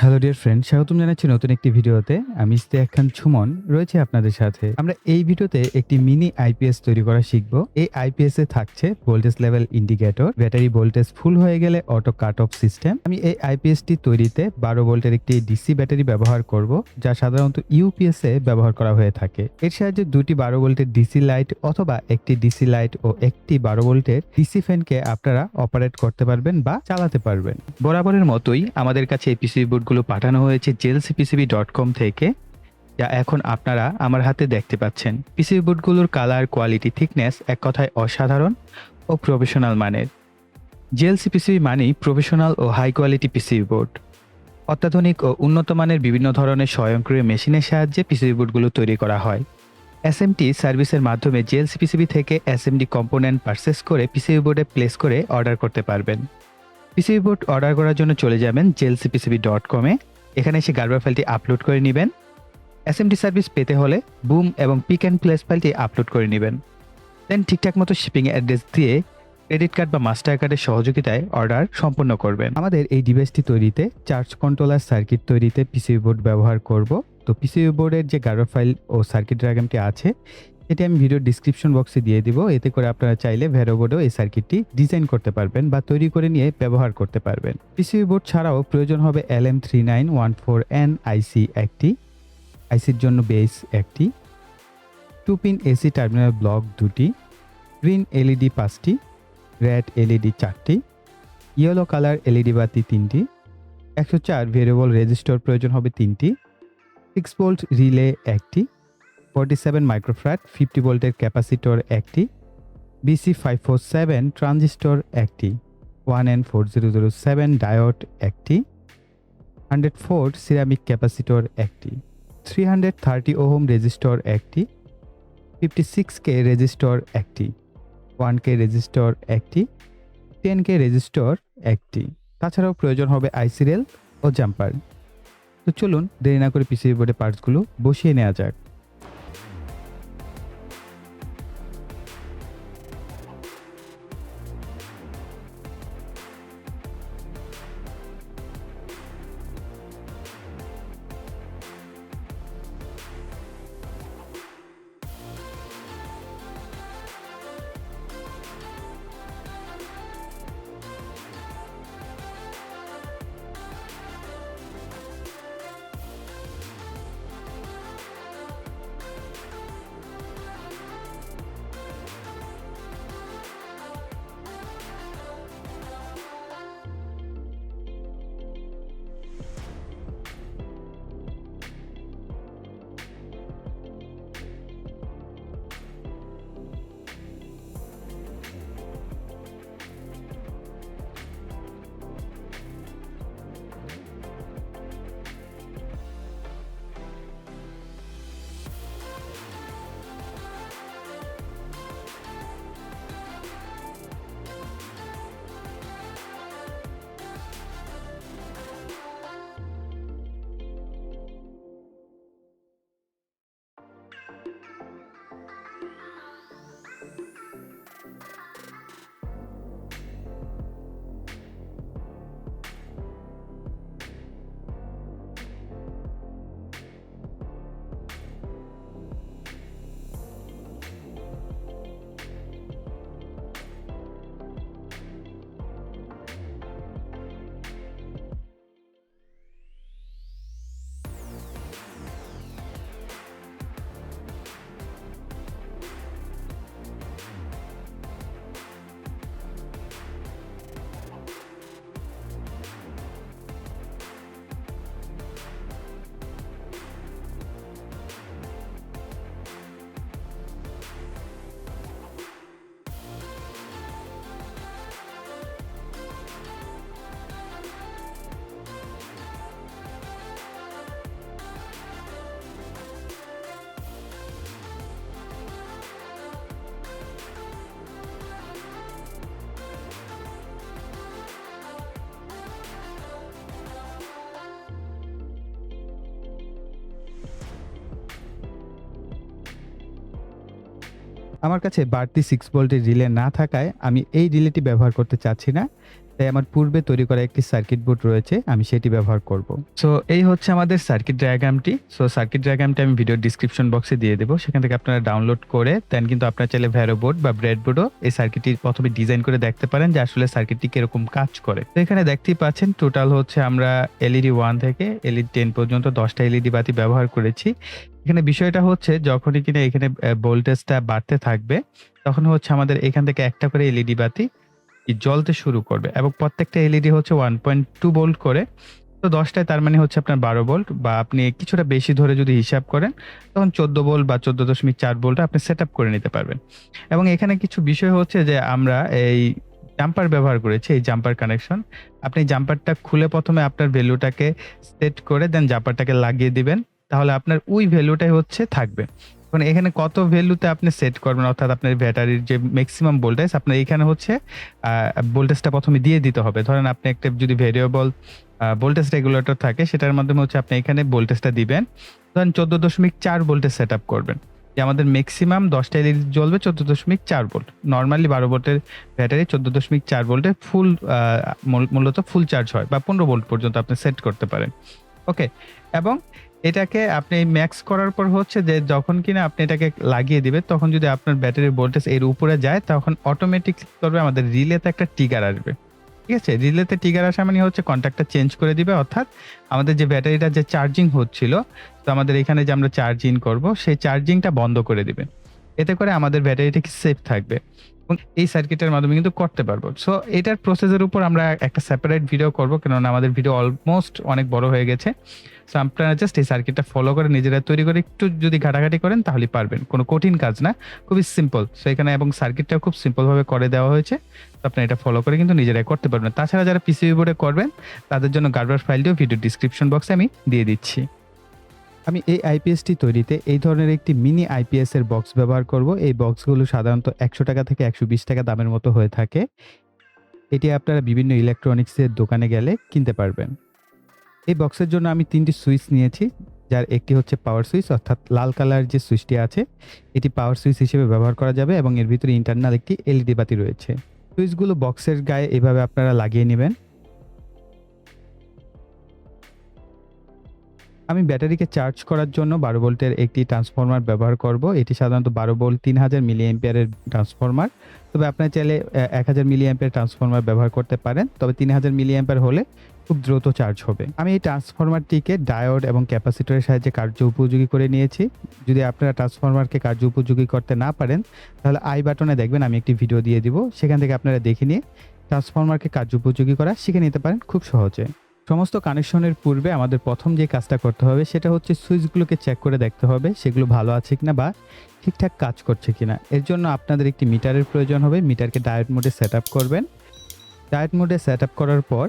Hello dear friend, স্বাগতম জানাচ্ছি নতুন একটি ভিডিওতে। আমি ইশতিয়াক খান সুমন রয়েছে আপনাদের সাথে। আমরা এই ভিডিওতে একটি মিনি আইপিএস তৈরি করা শিখব। এই আইপিএস এ থাকছে voltage level indicator, battery voltage full হয়ে গেলে অটো কাট অফ সিস্টেম। আমি এই আইপিএস টি তৈরিতে 12 ভোল্টের একটি ডিসি ব্যাটারি ব্যবহার করব, যা সাধারণত ইউপিএস এ ব্যবহার করা হয়ে থাকে। এর সাহায্যে দুটি 12 ভোল্টের ডিসি লাইট অথবা একটি ডিসি লাইট ও একটি 12 ভোল্টের ডিসি ফ্যানকে আপনারা অপারেট করতে পারবেন বা চালাতে পারবেন। বরাবরের মতোই আমাদের কাছে এই পিসিবি বোর্ডগুলো পাঠানো হয়েছে jlcpcb.com থেকে, যা এখন আপনারা আমার হাতে দেখতে পাচ্ছেন। পিসিবি বোর্ডগুলোর কালার, কোয়ালিটি, থিকনেস এক কথায় অসাধারণ ও প্রফেশনাল মানের। জেএলসি মানেই প্রফেশনাল ও হাই কোয়ালিটি পিসিবি বোর্ড। অত্যাধুনিক ও উন্নত মানের বিভিন্ন ধরনের স্বয়ংক্রিয় মেশিনের সাহায্যে পিসিবি বোর্ডগুলো তৈরি করা হয়। এসএমটি সার্ভিসের মাধ্যমে জেএলসি থেকে এসএমডি কম্পোনেন্ট পারচেস করে পিসিবি বোর্ডে প্লেস করে অর্ডার করতে পারবেন। পিসিবি বোর্ড অর্ডার করার জন্য চলে যাবেন jlcpcb.com এ। এখানে এসে গার্বার ফাইলটি আপলোড করে নেবেন। এসএমডি সার্ভিস পেতে হলে বুম এবং পিক অ্যান্ড প্লেস ফাইলটি আপলোড করে নেবেন। দেন ঠিকঠাক মতো শিপিং অ্যাড্রেস দিয়ে ক্রেডিট কার্ড বা মাস্টার কার্ডের সহযোগিতায় অর্ডার সম্পন্ন করবেন। আমাদের এই ডিভাইসটি তৈরিতে চার্জ কন্ট্রোলার সার্কিট তৈরিতে পিসিবি বোর্ড ব্যবহার করব। তো পিসিবি বোর্ডের যে গার্বার ফাইল ও সার্কিট ডায়াগ্রামটি আছে, এটি আমি ভিডিও ডিসক্রিপশন বক্সে দিয়ে দিব। এতে করে আপনারা চাইলে ভেরো বোর্ডেও এই সার্কিটটি ডিজাইন করতে পারবেন বা তৈরি করে নিয়ে ব্যবহার করতে পারবেন। পিসিবি বোর্ড ছাড়াও প্রয়োজন হবে LM3914N আইসি একটি, আইসির জন্য বেস একটি, 2 পিন এসি টার্মিনাল ব্লক দুটি, গ্রিন এলইডি 5টি, রেড এলইডি 4টি, ইয়েলো কালার এলইডি বাতি 3টি, 104 ভেরিয়েবল রেজিস্টর প্রয়োজন হবে 3টি, 6 ভোল্ট রিলে একটি, 47 মাইক্রোফ্যারাড 50 ভোল্টের ক্যাপাসিটর একটি, BC547 ট্রানজিস্টর একটি, 1N4007 ডায়োড একটি, 104 সিরামিক ক্যাপাসিটর একটি, 330 ওহম রেজিস্টর একটি, 56K রেজিস্টর একটি, 1K রেজিস্টর একটি, 10K রেজিস্টর একটি। তাছাড়াও প্রয়োজন হবে আইসি রেল ও জাম্পার। তো চলুন দেরি না করে পিসিবি বোর্ডের পার্টসগুলো বসিয়ে নেওয়া যাক। আমার কাছে বাড়তি 6 ভোল্টের রিলে না থাকায় আমি এই রিলেটি ব্যবহার করতে চাচ্ছি না। তাই আমার পূর্বে তৈরি করা একটি সার্কিট বোর্ড রয়েছে, আমি সেটি ব্যবহার করব। সো এই হচ্ছে আমাদের সার্কিট ডায়াগ্রামটি। সো সার্কিট ডায়াগ্রামটি আমি ভিডিওর ডিসক্রিপশন বক্সে দিয়ে দেবো, সেখান থেকে আপনারা ডাউনলোড করে দেন কিন্তু আপনারা চাইলে ভ্যারো বোর্ড বা ব্রেড বোর্ডও এই সার্কিটটি প্রথমে ডিজাইন করে দেখতে পারেন যে আসলে সার্কিটটি কিরকম কাজ করে। তো এখানে দেখতেই পাচ্ছেন টোটাল হচ্ছে আমরা এলইডি 1 থেকে এলইডি 10 পর্যন্ত 10টা এলইডি বাতি ব্যবহার করেছি। এখানে বিষয়টা হচ্ছে যখনই কিনা এখানে ভোল্টেজটা বাড়তে থাকবে, তখন হচ্ছে আমাদের এখান থেকে একটা করে এলইডি বাতি জ্বলতে শুরু করবে এবং প্রত্যেকটা এলইডি হচ্ছে 1.2 ভোল্ট করে। তো 10টায় তার মানে হচ্ছে আপনার 12 ভোল্ট, বা আপনি কিছুটা বেশি ধরে যদি হিসাব করেন তখন 14 ভোল্ট বা 14.4 ভোল্ট আপনি সেটআপ করে নিতে পারবেন। এবং এখানে কিছু বিষয় হচ্ছে যে আমরা এই জাম্পার ব্যবহার করেছি, এই জাম্পার কানেকশন। আপনি জাম্পারটা খুলে প্রথমে আপনার ভ্যালুটাকে সেট করে দেন জাম্পারটাকে লাগিয়ে দিবেন, তাহলে আপনার ওই ভ্যালুটাই হচ্ছে থাকবে। এখন এখানে কত ভ্যালুতে আপনি সেট করবেন, অর্থাৎ আপনার ব্যাটারির যে ম্যাক্সিমাম ভোল্টেজ আপনার এখানে হচ্ছে ভোল্টেজটা প্রথমে দিয়ে দিতে হবে। ধরেন আপনি একটা যদি ভেরিয়েবল ভোল্টেজ রেগুলেটর থাকে, সেটার মাধ্যমে হচ্ছে আপনি এখানে ভোল্টেজটা দিবেন। ধরেন 14.4 ভোল্টে সেটআপ করবেন, যে আমাদের ম্যাক্সিমাম 10টা এলইডি জ্বলবে 14.4 ভোল্ট। নরমালি 12 ভোল্টের ব্যাটারি 14.4 ভোল্টে ফুল মূলত ফুল চার্জ হয়, বা 15 ভোল্ট পর্যন্ত আপনি সেট করতে পারেন। ওকে, এবং এটাকে আপনি ম্যাক্স করার পর হচ্ছে যে যখন কিনা আপনি এটাকে লাগিয়ে দিবেন, তখন যদি আপনার ব্যাটারির ভোল্টেজ এর উপরে যায়, তখন অটোমেটিক করবে আমাদের রিলেতে একটা ট্রিগার আসবে। ঠিক আছে? রিলেতে ট্রিগার আসা মানে হচ্ছে কন্ট্যাক্টটা চেঞ্জ করে দিবে, অর্থাৎ আমাদের যে ব্যাটারিটা যে চার্জিং হচ্ছিল, তো আমাদের এখানে যে আমরা চার্জ ইন করব, সেই চার্জিংটা বন্ধ করে দিবে। এতে করে আমাদের ব্যাটারিটা কি সেফ থাকবে এবং এই সার্কিটের মাধ্যমে কিন্তু করতে পারবো। সো এটার প্রসেসের উপর আমরা একটা সেপারেট ভিডিও করব, কেননা আমাদের ভিডিও অলমোস্ট অনেক বড় হয়ে গেছে। সো আপনারা জাস্ট এই সার্কিটটা ফলো করে নিজেরা তৈরি করে একটু যদি ঘাটাঘাটি করেন তাহলেই পারবেন। কোনো কঠিন কাজ না, খুবই সিম্পল। সো এখানে এবং সার্কিটটাও খুব সিম্পল ভাবে করে দেওয়া হয়েছে। তো আপনারা এটা ফলো করে কিন্তু নিজেরাই করতে পারবেন। তাছাড়া যারা পিসিবি বোর্ডে করবেন তাদের জন্য গার্ডওয়ার ফাইলটিও ভিডিও ডিসক্রিপশন বক্সে আমি দিয়ে দিচ্ছি। আমি এই আইপিএসটি তৈরিতে এই ধরনের একটি মিনি আইপিএস এর বক্স ব্যবহার করব। এই বক্সগুলো সাধারণত 100 টাকা থেকে 120 টাকা দামের মতো হয়ে থাকে। এটি আপনারা বিভিন্ন ইলেকট্রনিক্সের দোকানে গেলে কিনতে পারবেন। এই বক্সের জন্য আমি 3টি সুইচ নিয়েছি, যার একটি হচ্ছে পাওয়ার সুইচ, অর্থাৎ লাল কালার যে সুইচটি আছে এটি পাওয়ার সুইচ হিসেবে ব্যবহার করা যাবে এবং এর ভিতরে ইন্টারনাল একটি এলইডি বাতি রয়েছে। সুইচগুলো বক্সের গায়ে এভাবে আপনারা লাগিয়ে নেবেন। আমি ব্যাটারিকে চার্জ করার জন্য 12 ভোল্টের একটি ট্রান্সফরমার ব্যবহার করব। এটি সাধারণত 12 ভোল্ট 3000 মিলি অ্যাম্পিয়ারের ট্রান্সফরমার। তবে আপনারা চাইলে 1000 মিলি অ্যাম্পিয়ার ট্রান্সফরমার ব্যবহার করতে পারেন, তবে 3000 মিলি অ্যাম্পিয়ার হলে খুব দ্রুত চার্জ হবে। আমি এই ট্রান্সফরমারটিকে ডায়োড এবং ক্যাপাসিটরের সাহায্যে কার্য উপযোগী করে নিয়েছি। যদি আপনারা ট্রান্সফরমারকে কার্য উপযোগী করতে না পারেন, তাহলে আই বাটনে দেখবেন আমি একটি ভিডিও দিয়ে দিব, সেখান থেকে আপনারা দেখে নিয়ে ট্রান্সফরমারকে কার্য উপযোগী করা শিখে নিতে পারেন খুব সহজে। সমস্ত কানেকশনের পূর্বে আমাদের প্রথম যে কাজটা করতে হবে সেটা হচ্ছে সুইচগুলোকে চেক করে দেখতে হবে সেগুলো ভালো আছে কিনা বা ঠিকঠাক কাজ করছে কিনা। এর জন্য আপনাদের একটি মিটারের প্রয়োজন হবে। মিটারকে ডায়োড মোডে সেট আপ করবেন। ডায়োড মোডে সেট আপ করার পর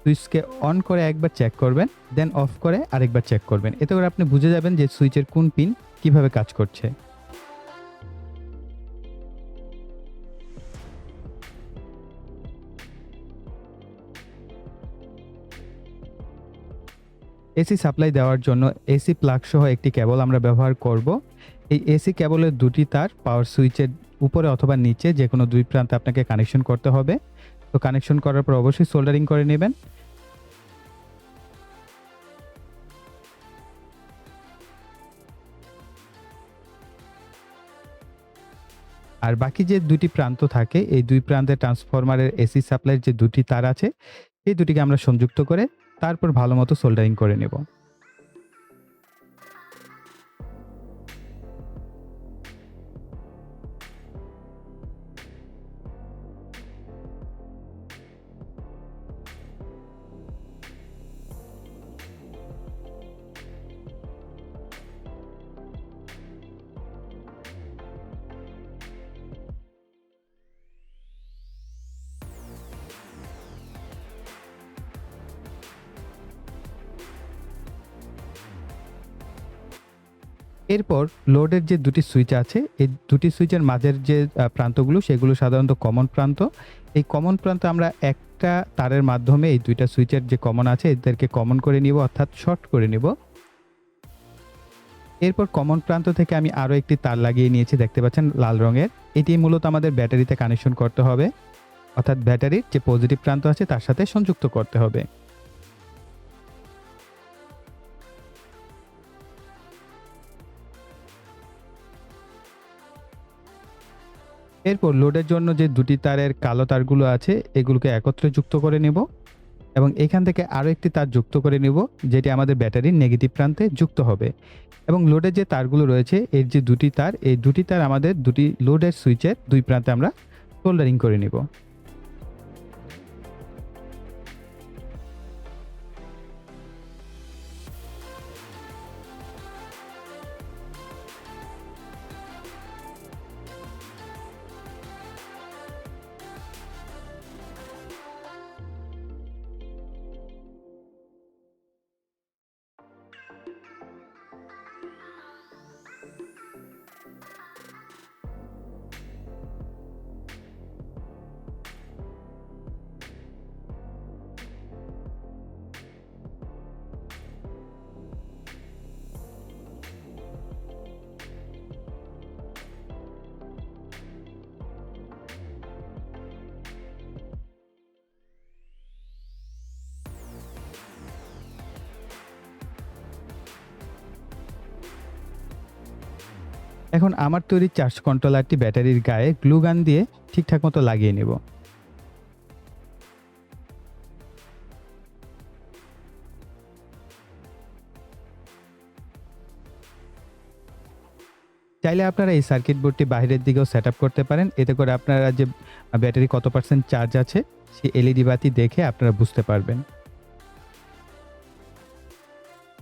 সুইচকে অন করে একবার চেক করবেন, দেন অফ করে আরেকবার চেক করবেন। এতে করে আপনি বুঝে যাবেন যে সুইচের কোন পিন কিভাবে কাজ করছে। এসি সাপ্লাই দেওয়ার জন্য এসি প্লাগ সহ একটি কেবল আমরা ব্যবহার করব। এই এসি কেবলের দুটি তার পাওয়ার সুইচের উপরে অথবা নিচে যে কোনো দুই প্রান্তে আপনাকে কানেকশন করতে হবে। তো কানেকশন করার পর অবশ্যই সোল্ডারিং করে নেবেন। আর বাকি যে দুটি প্রান্ত থাকে, এই দুই প্রান্তে ট্রান্সফরমারের এসি সাপ্লাইয়ের যে দুটি তার আছে, এই দুটিকে আমরা সংযুক্ত করে তারপর ভালো মতো সোল্ডারিং করে নেব। এরপর লোডের যে দুটি সুইচ আছে, এই দুটি সুইচের মাঝের যে প্রান্তগুলো সেগুলো সাধারণত কমন প্রান্ত। এই কমন প্রান্ত আমরা একটা তারের মাধ্যমে এই দুইটা সুইচের যে কমন আছে এদেরকে কমন করে নিব, অর্থাৎ শর্ট করে নিব। এরপর কমন প্রান্ত থেকে আমি আরও একটি তার লাগিয়ে নিয়েছি, দেখতে পাচ্ছেন লাল রঙের। এটি মূলত আমাদের ব্যাটারিতে কানেকশন করতে হবে, অর্থাৎ ব্যাটারির যে পজিটিভ প্রান্ত আছে তার সাথে সংযুক্ত করতে হবে। এরপর লোডের জন্য যে দুটি তারের কালো তারগুলো আছে এগুলোকে একত্রে যুক্ত করে নেব এবং এখান থেকে আরও একটি তার যুক্ত করে নেব যেটি আমাদের ব্যাটারির নেগেটিভ প্রান্তে যুক্ত হবে। এবং লোডের যে তারগুলো রয়েছে এর যে দুটি তার, এই দুটি তার আমাদের দুটি লোডের সুইচের দুই প্রান্তে আমরা সোল্ডারিং করে নেব। এখন আমার তৈরি চার্জ কন্ট্রোলারটি ব্যাটারির গায়ে গ্লু গান দিয়ে ঠিকঠাক মতো লাগিয়ে নেব। চাইলে আপনারা এই সার্কিট বোর্ডটি বাইরের দিকেও সেট আপ করতে পারেন। এতে করে আপনারা যে ব্যাটারি কত পার্সেন্ট চার্জ আছে সেই এলইডি বাতি দেখে আপনারা বুঝতে পারবেন।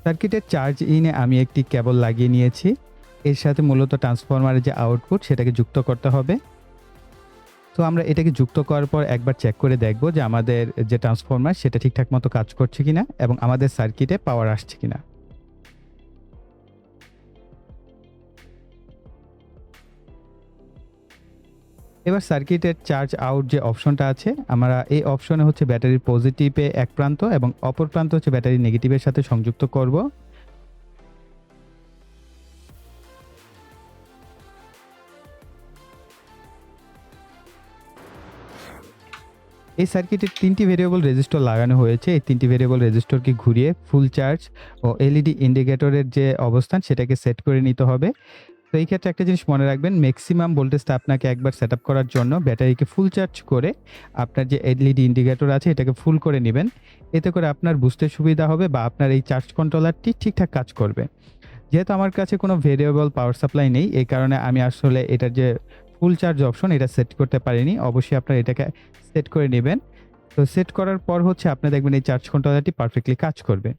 সার্কিটের চার্জ ইনে আমি একটি কেবল লাগিয়ে নিয়েছি। এর সাথে মূলত ট্রান্সফরমারের যে আউটপুট সেটাকে যুক্ত করতে হবে। তো আমরা এটাকে যুক্ত করার পর একবার চেক করে দেখব যে আমাদের যে ট্রান্সফরমার সেটা ঠিকঠাক মতো কাজ করছে কিনা এবং আমাদের সার্কিটে পাওয়ার আসছে কিনা। এবার সার্কিটের চার্জ আউট যে অপশনটা আছে, আমরা এই অপশনে হচ্ছে ব্যাটারির পজিটিভে এক প্রান্ত এবং অপর প্রান্ত হচ্ছে ব্যাটারির নেগেটিভের সাথে সংযুক্ত করব। এই সার্কিটের ৩টি ভেরিয়েবল রেজিস্টর লাগানো হয়েছে। এই ৩টি ভেরিয়েবল রেজিস্টরকে ঘুরিয়ে ফুল চার্জ ও এলইডি ইন্ডিকেটরের যে অবস্থান সেটাকে সেট করে নিতে হবে। তো এই ক্ষেত্রে একটা জিনিস মনে রাখবেন, ম্যাক্সিমাম ভোল্টেজটা আপনাকে একবার সেটআপ করার জন্য ব্যাটারিকে ফুল চার্জ করে আপনার যে এলইডি ইন্ডিকেটর আছে এটাকে ফুল করে নেবেন। এতে করে আপনার বুঝতে সুবিধা হবে বা আপনার এই চার্জ কন্ট্রোলারটি ঠিকঠাক কাজ করবে। যেহেতু আমার কাছে কোনো ভেরিয়েবল পাওয়ার সাপ্লাই নেই, এই কারণে আমি আসলে এটার যে ফুল চার্জ অপশন এটা সেট করতে পারিনি। অবশ্যই আপনারা এটাকে সেট করে নেবেন। তো সেট করার পর হচ্ছে আপনি দেখবেন এই চার্জ কন্ট্রোলারটি পারফেক্টলি কাজ করবে।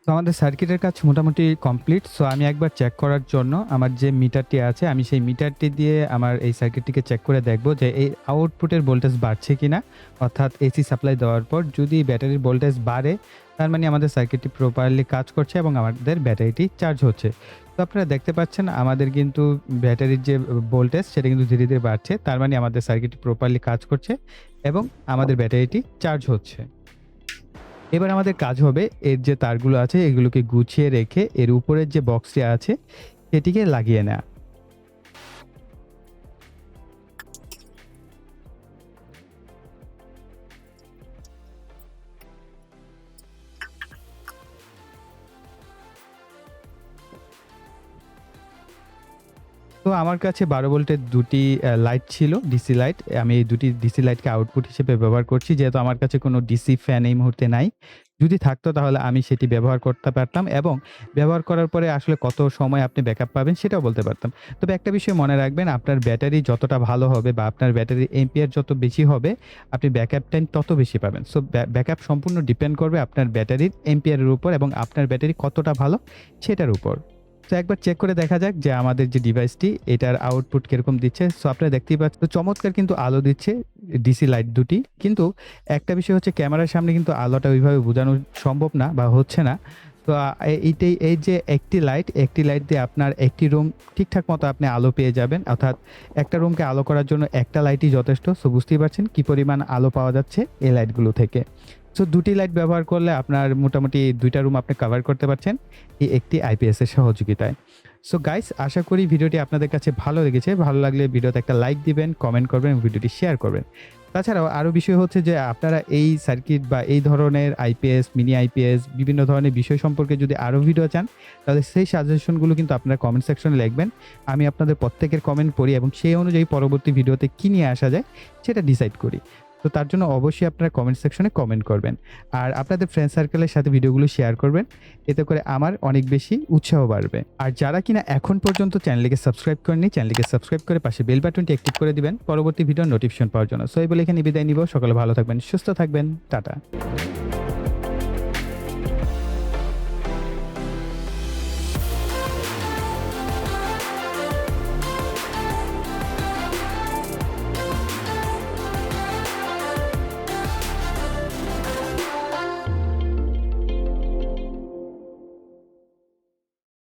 তো আমাদের সার্কিটের কাজ মোটামুটি কমপ্লিট। সো আমি একবার চেক করার জন্য আমার যে মিটারটি আছে আমি সেই মিটারটি দিয়ে আমার এই সার্কিটটিকে চেক করে দেখব যে এই আউটপুটের ভোল্টেজ বাড়ছে কিনা। অর্থাৎ এসি সাপ্লাই দেওয়ার পর যদি ব্যাটারির ভোল্টেজ বাড়ে তার মানে আমাদের সার্কিটটি প্রপারলি কাজ করছে এবং আমাদের ব্যাটারিটি চার্জ হচ্ছে। তো আপনারা দেখতে পাচ্ছেন আমাদের কিন্তু ব্যাটারির যে ভোল্টেজ সেটা কিন্তু ধীরে ধীরে বাড়ছে। তার মানে আমাদের সার্কিটটি প্রপারলি কাজ করছে এবং আমাদের ব্যাটারিটি চার্জ হচ্ছে। এবার আমাদের কাজ হবে এর যে তারগুলো আছে এগুলোকে গুছিয়ে রেখে এর উপরের যে বক্সটি আছে সেটিকে লাগিয়ে নেওয়া। তো আমার কাছে 12 ভোল্টের দুটি লাইট ছিল, ডিসি লাইট। আমি এই দুটি ডিসি লাইটকে আউটপুট হিসেবে ব্যবহার করছি। যেহেতু আমার কাছে কোনো ডিসি ফ্যান এই মুহূর্তে নাই। যদি থাকতো তাহলে আমি সেটি ব্যবহার করতে পারতাম এবং ব্যবহার করার পরে আসলে কত সময় আপনি ব্যাকআপ পাবেন সেটাও বলতে পারতাম। তবে একটা বিষয় মনে রাখবেন, আপনার ব্যাটারি যতটা ভালো হবে বা আপনার ব্যাটারির এম্পিয়ার যত বেশি হবে আপনি ব্যাকআপ টাইম তত বেশি পাবেন। সো ব্যাকআপ সম্পূর্ণ ডিপেন্ড করবে আপনার ব্যাটারির এম্পিয়ারের উপর এবং আপনার ব্যাটারি কতটা ভালো সেটার উপর। তো একবার চেক করে দেখা যাক যে আমাদের যে ডিভাইসটি এটার আউটপুট কিরকম দিচ্ছে। সো আপনারা দেখতেই পাচ্ছেন, তো চমৎকার কিন্তু আলো দিচ্ছে ডিসি লাইট দুটি। কিন্তু একটা বিষয় হচ্ছে ক্যামেরার সামনে কিন্তু আলোটা ওইভাবে বোঝানো সম্ভব না বা হচ্ছে না। তো এইটাই, এই যে একটি লাইট দিয়ে আপনার একটি রুম ঠিকঠাক মতো আপনি আলো পেয়ে যাবেন, অর্থাৎ একটা রুমকে আলো করার জন্য একটা লাইটই যথেষ্ট। সো বুঝতেই পারছেন কি পরিমাণ আলো পাওয়া যাচ্ছে এই লাইটগুলো থেকে। সো দুটি লাইট ব্যবহার করলে আপনার মোটামুটি 2টা রুম আপনি কভার করতে পারছেন এই একটি আইপিএস এর সহযোগিতায়। সো গাইস, আশা করি ভিডিওটি আপনাদের কাছে ভালো লেগেছে। ভালো লাগলে ভিডিওতে একটা লাইক দিবেন, কমেন্ট করবেন এবং ভিডিওটি শেয়ার করবেন। তাছাড়াও আরও বিষয় হচ্ছে যে আপনারা এই সার্কিট বা এই ধরনের আইপিএস, মিনি আইপিএস বিভিন্ন ধরনের বিষয় সম্পর্কে যদি আরও ভিডিও চান, তাহলে সেই সাজেশনগুলো কিন্তু আপনারা কমেন্ট সেকশনে লিখবেন। আমি আপনাদের প্রত্যেকের কমেন্ট পড়ি এবং সেই অনুযায়ী পরবর্তী ভিডিওতে কী নিয়ে আসা যায় সেটা ডিসাইড করি। তো তার জন্য অবশ্যই আপনারা কমেন্ট সেকশনে কমেন্ট করবেন। আর আপনাদের ফ্রেন্ড সার্কেলের সাথে ভিডিওগুলো শেয়ার করবেন। এতে করে আমার অনেক বেশি উৎসাহ বাড়বে। আর যারা কিনা এখন পর্যন্ত চ্যানেলটিকে সাবস্ক্রাইব করেননি, চ্যানেলটিকে সাবস্ক্রাইব করে পাশে বেল বাটনটি অ্যাক্টিভ করে দিবেন পরবর্তী ভিডিওর নোটিফিকেশন পাওয়ার জন্য। সো এই বলে এখানে বিদায় নিব। সকালে ভালো থাকবেন, সুস্থ থাকবেন। টাটা।